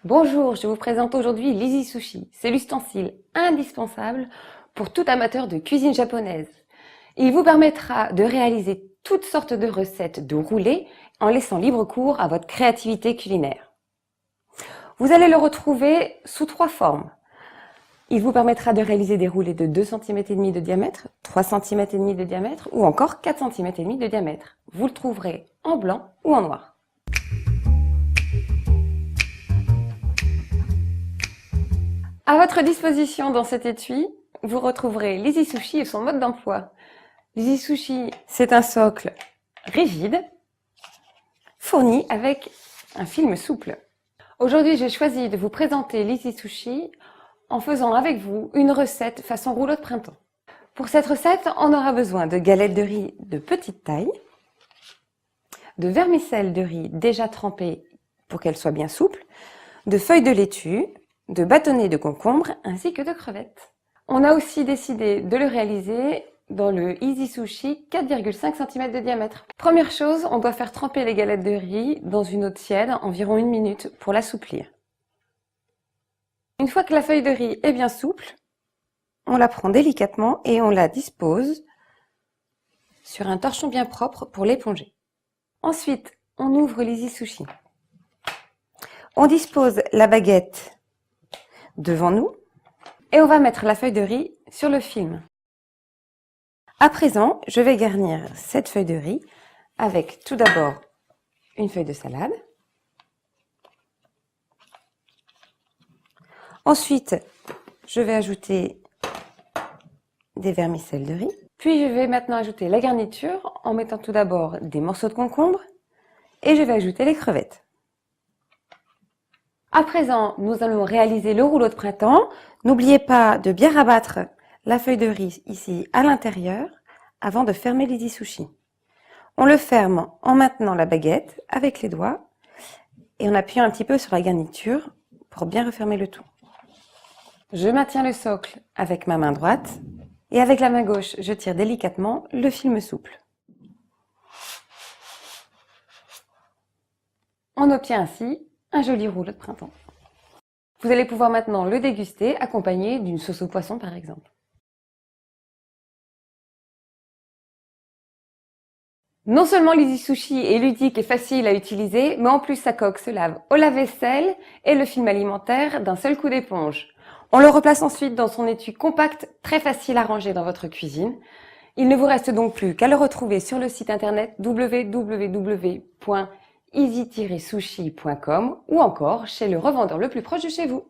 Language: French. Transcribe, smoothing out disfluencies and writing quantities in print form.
Bonjour, je vous présente aujourd'hui l'Easy Sushi. C'est l'ustensile indispensable pour tout amateur de cuisine japonaise. Il vous permettra de réaliser toutes sortes de recettes de roulés en laissant libre cours à votre créativité culinaire. Vous allez le retrouver sous 3 formes. Il vous permettra de réaliser des roulés de 2,5 cm de diamètre, 3,5 cm de diamètre ou encore 4,5 cm de diamètre. Vous le trouverez en blanc ou en noir. À votre disposition dans cet étui, vous retrouverez l'Easy Sushi et son mode d'emploi. L'Easy Sushi, c'est un socle rigide, fourni avec un film souple. Aujourd'hui, j'ai choisi de vous présenter l'Easy Sushi en faisant avec vous une recette façon rouleau de printemps. Pour cette recette, on aura besoin de galettes de riz de petite taille, de vermicelle de riz déjà trempée pour qu'elle soit bien souple, de feuilles de laitue, de bâtonnets de concombre ainsi que de crevettes. On a aussi décidé de le réaliser dans le Easy Sushi 4,5 cm de diamètre. Première chose, on doit faire tremper les galettes de riz dans une eau tiède environ 1 minute pour l'assouplir. Une fois que la feuille de riz est bien souple, on la prend délicatement et on la dispose sur un torchon bien propre pour l'éponger. Ensuite, on ouvre l'Easy Sushi. On dispose la baguette devant nous et on va mettre la feuille de riz sur le film. À présent, je vais garnir cette feuille de riz avec tout d'abord une feuille de salade. Ensuite, je vais ajouter des vermicelles de riz. Puis je vais maintenant ajouter la garniture en mettant tout d'abord des morceaux de concombre et je vais ajouter les crevettes. À présent, nous allons réaliser le rouleau de printemps. N'oubliez pas de bien rabattre la feuille de riz ici à l'intérieur avant de fermer l'Easy Sushi. On le ferme en maintenant la baguette avec les doigts et en appuyant un petit peu sur la garniture pour bien refermer le tout. Je maintiens le socle avec ma main droite et avec la main gauche, je tire délicatement le film souple. On obtient ainsi un joli rouleau de printemps. Vous allez pouvoir maintenant le déguster accompagné d'une sauce au poisson par exemple. Non seulement l'Easy Sushi est ludique et facile à utiliser, mais en plus sa coque se lave au lave-vaisselle et le film alimentaire d'un seul coup d'éponge. On le replace ensuite dans son étui compact, très facile à ranger dans votre cuisine. Il ne vous reste donc plus qu'à le retrouver sur le site internet www.easy-sushi.com ou encore chez le revendeur le plus proche de chez vous.